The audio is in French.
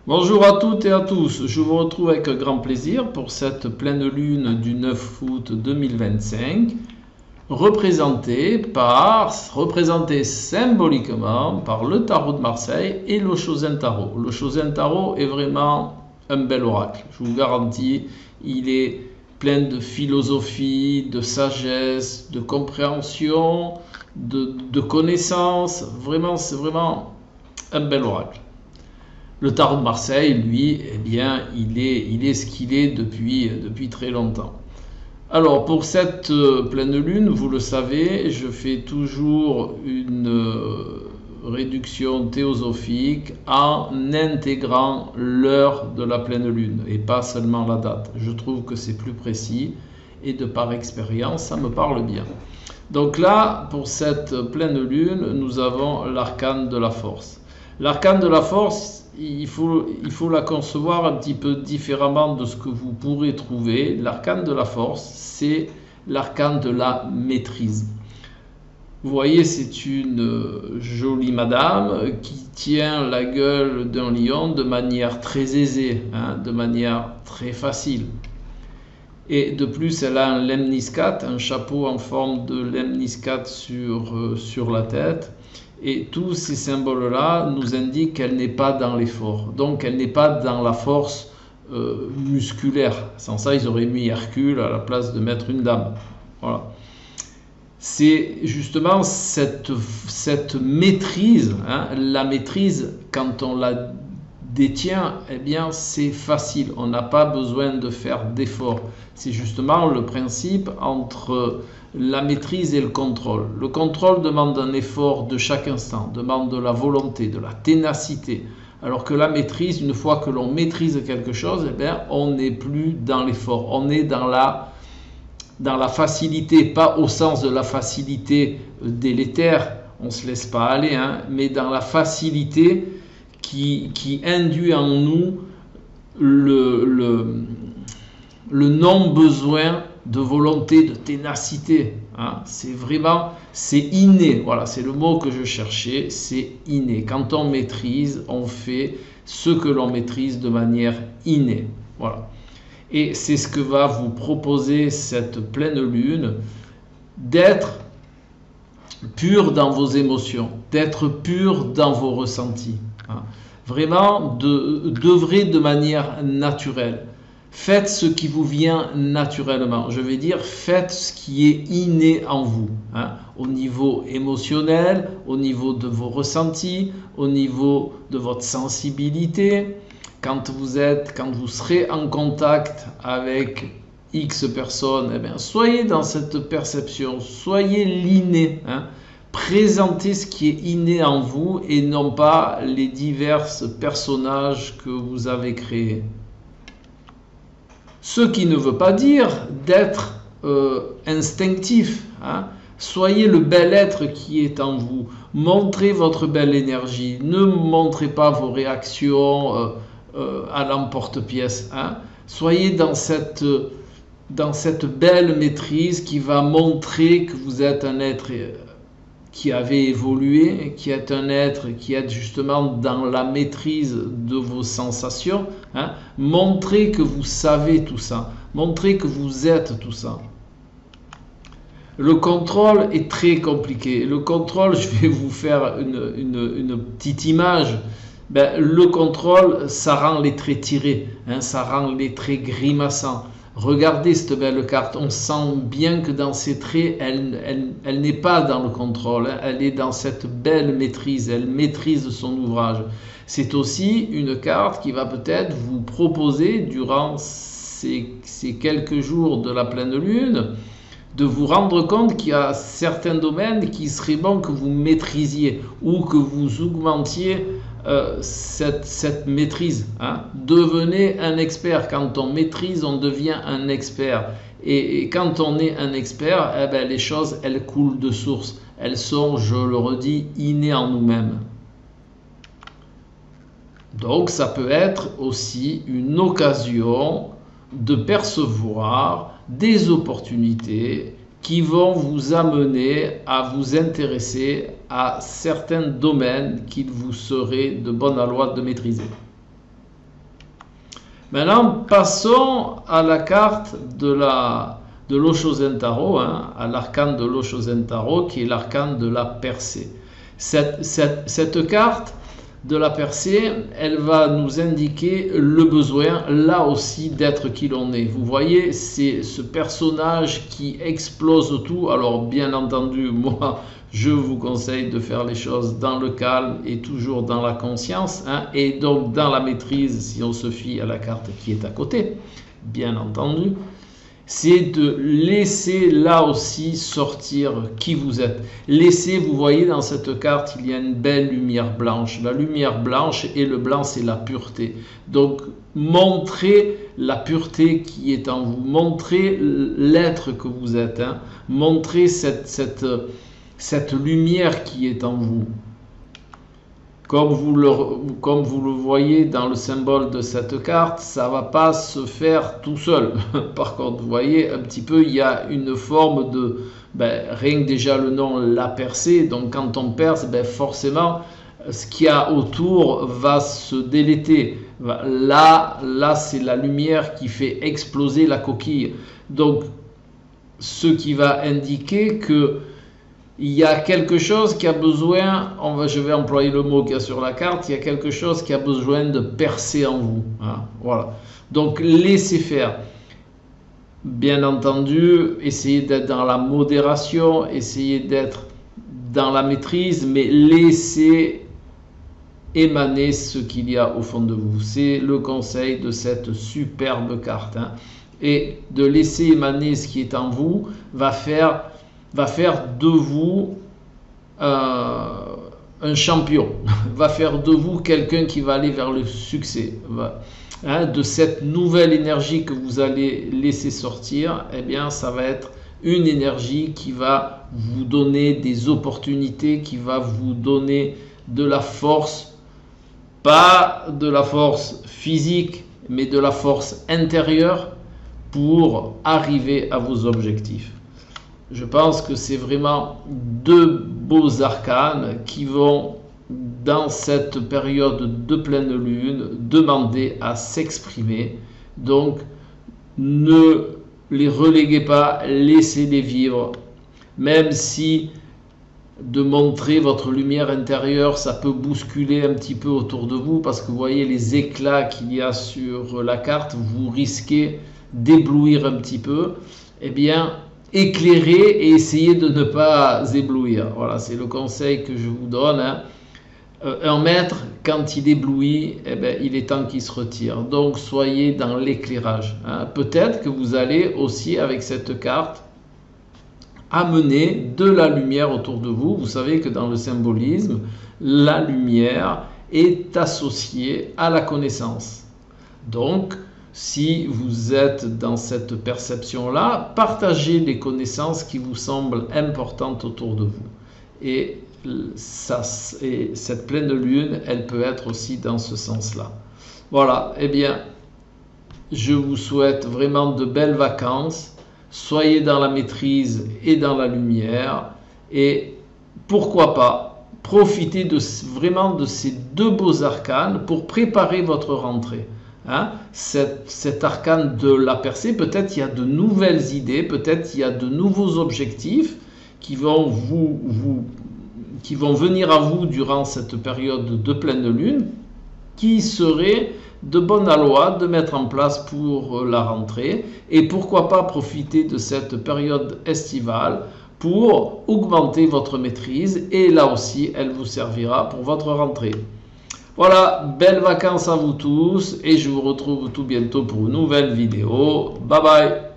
Bonjour à toutes et à tous, je vous retrouve avec grand plaisir pour cette pleine lune du 9 août 2025, représentée symboliquement par le tarot de Marseille et le Chosen Tarot. Le Chosen Tarot est vraiment un bel oracle, je vous garantis, il est plein de philosophie, de sagesse, de compréhension, de connaissances, vraiment, c'est vraiment un bel oracle. Le tarot de Marseille, lui, eh bien, il est ce qu'il est depuis très longtemps. Alors, pour cette pleine lune, vous le savez, je fais toujours une réduction théosophique en intégrant l'heure de la pleine lune et pas seulement la date. Je trouve que c'est plus précis et de par expérience, ça me parle bien. Donc là, pour cette pleine lune, nous avons l'arcane de la force. L'arcane de la force, il faut la concevoir un petit peu différemment de ce que vous pourrez trouver. L'arcane de la force, c'est l'arcane de la maîtrise. Vous voyez, c'est une jolie madame qui tient la gueule d'un lion de manière très aisée, de manière très facile. Et de plus, elle a un lemniscate, un chapeau en forme de lemniscate sur la tête. Et tous ces symboles-là nous indiquent qu'elle n'est pas dans l'effort. Donc, elle n'est pas dans la force musculaire. Sans ça, ils auraient mis Hercule à la place de mettre une dame. Voilà. C'est justement cette maîtrise. La maîtrise, quand on la détient, eh bien, c'est facile. On n'a pas besoin de faire d'efforts. C'est justement le principe entre la maîtrise et le contrôle. Le contrôle demande un effort de chaque instant, demande de la volonté, de la ténacité. Alors que la maîtrise, une fois que l'on maîtrise quelque chose, eh bien, on n'est plus dans l'effort. On est dans la facilité, pas au sens de la facilité délétère, on ne se laisse pas aller, mais dans la facilité qui induit en nous le non-besoin de volonté, de ténacité. C'est inné. Voilà, c'est le mot que je cherchais, c'est inné. Quand on maîtrise, on fait ce que l'on maîtrise de manière innée. Voilà. Et c'est ce que va vous proposer cette pleine lune, d'être pur dans vos émotions, d'être pur dans vos ressentis. Vraiment, d'œuvrer de manière naturelle. Faites ce qui vous vient naturellement. Je vais dire, faites ce qui est inné en vous. Au niveau émotionnel, au niveau de vos ressentis, au niveau de votre sensibilité. Quand vous serez en contact avec X personnes, eh bien, soyez dans cette perception, soyez l'inné. Présentez ce qui est inné en vous et non pas les divers personnages que vous avez créés. Ce qui ne veut pas dire d'être instinctif. Soyez le bel être qui est en vous. Montrez votre belle énergie. Ne montrez pas vos réactions à l'emporte-pièce. Soyez dans cette belle maîtrise qui va montrer que vous êtes un être qui avait évolué, qui est un être qui est justement dans la maîtrise de vos sensations. Montrez que vous savez tout ça. Montrez que vous êtes tout ça. Le contrôle est très compliqué. Le contrôle, je vais vous faire une petite image. Le contrôle, ça rend les traits tirés, ça rend les traits grimaçants. Regardez cette belle carte, on sent bien que dans ses traits, elle n'est pas dans le contrôle, elle est dans cette belle maîtrise, elle maîtrise son ouvrage. C'est aussi une carte qui va peut-être vous proposer, durant ces quelques jours de la pleine lune, de vous rendre compte qu'il y a certains domaines qui serait bon que vous maîtrisiez ou que vous augmentiez cette maîtrise. Devenez un expert. Quand on maîtrise, on devient un expert. Et quand on est un expert, les choses, elles coulent de source. Elles sont, je le redis, innées en nous-mêmes. Donc ça peut être aussi une occasion de percevoir des opportunités qui vont vous amener à vous intéresser à certains domaines qu'il vous serait de bonne loi de maîtriser. Maintenant, passons à la carte de l'Osho-zen Tarot, à l'arcane de l'Osho-zen Tarot, qui est l'arcane de la percée. Cette carte de la percée, elle va nous indiquer le besoin, là aussi, d'être qui l'on est. Vous voyez, c'est ce personnage qui explose tout. Alors, bien entendu, moi, je vous conseille de faire les choses dans le calme et toujours dans la conscience, et donc dans la maîtrise, si on se fie à la carte qui est à côté, bien entendu. C'est de laisser là aussi sortir qui vous êtes. Laissez, vous voyez dans cette carte, il y a une belle lumière blanche. La lumière blanche et le blanc, c'est la pureté. Donc, montrez la pureté qui est en vous. Montrez l'être que vous êtes. Montrez cette lumière qui est en vous. Comme vous le voyez dans le symbole de cette carte, ça ne va pas se faire tout seul. Par contre, vous voyez un petit peu, il y a une forme de, rien que déjà le nom, la percée. Donc quand on perce, forcément, ce qu'il y a autour va se déléter. Là c'est la lumière qui fait exploser la coquille. Donc, ce qui va indiquer que il y a quelque chose qui a besoin, je vais employer le mot qu'il y a sur la carte, il y a quelque chose qui a besoin de percer en vous. Voilà. Donc laissez faire. Bien entendu, essayez d'être dans la modération, essayez d'être dans la maîtrise, mais laissez émaner ce qu'il y a au fond de vous. C'est le conseil de cette superbe carte. Et de laisser émaner ce qui est en vous va faire de vous un champion, va faire de vous quelqu'un qui va aller vers le succès. De cette nouvelle énergie que vous allez laisser sortir, eh bien, ça va être une énergie qui va vous donner des opportunités, qui va vous donner de la force, pas de la force physique, mais de la force intérieure pour arriver à vos objectifs. Je pense que c'est vraiment deux beaux arcanes qui vont, dans cette période de pleine lune, demander à s'exprimer. Donc, ne les reléguez pas, laissez-les vivre. Même si de montrer votre lumière intérieure, ça peut bousculer un petit peu autour de vous, parce que vous voyez les éclats qu'il y a sur la carte, vous risquez d'éblouir un petit peu. Eh bien, éclairez et essayez de ne pas éblouir. Voilà, c'est le conseil que je vous donne. Un maître, quand il éblouit, il est temps qu'il se retire. Donc, soyez dans l'éclairage. Peut-être que vous allez aussi, avec cette carte, amener de la lumière autour de vous. Vous savez que dans le symbolisme, la lumière est associée à la connaissance. Donc, si vous êtes dans cette perception-là, partagez les connaissances qui vous semblent importantes autour de vous. Et cette pleine lune, elle peut être aussi dans ce sens-là. Voilà, eh bien, je vous souhaite vraiment de belles vacances. Soyez dans la maîtrise et dans la lumière. Et pourquoi pas, profitez vraiment de ces deux beaux arcanes pour préparer votre rentrée. Cet arcane de la percée, peut-être il y a de nouvelles idées, peut-être il y a de nouveaux objectifs qui vont venir à vous durant cette période de pleine lune, qui serait de bonne loi de mettre en place pour la rentrée. Et pourquoi pas profiter de cette période estivale pour augmenter votre maîtrise, et là aussi elle vous servira pour votre rentrée. Voilà, belles vacances à vous tous, et je vous retrouve tout bientôt pour une nouvelle vidéo. Bye bye.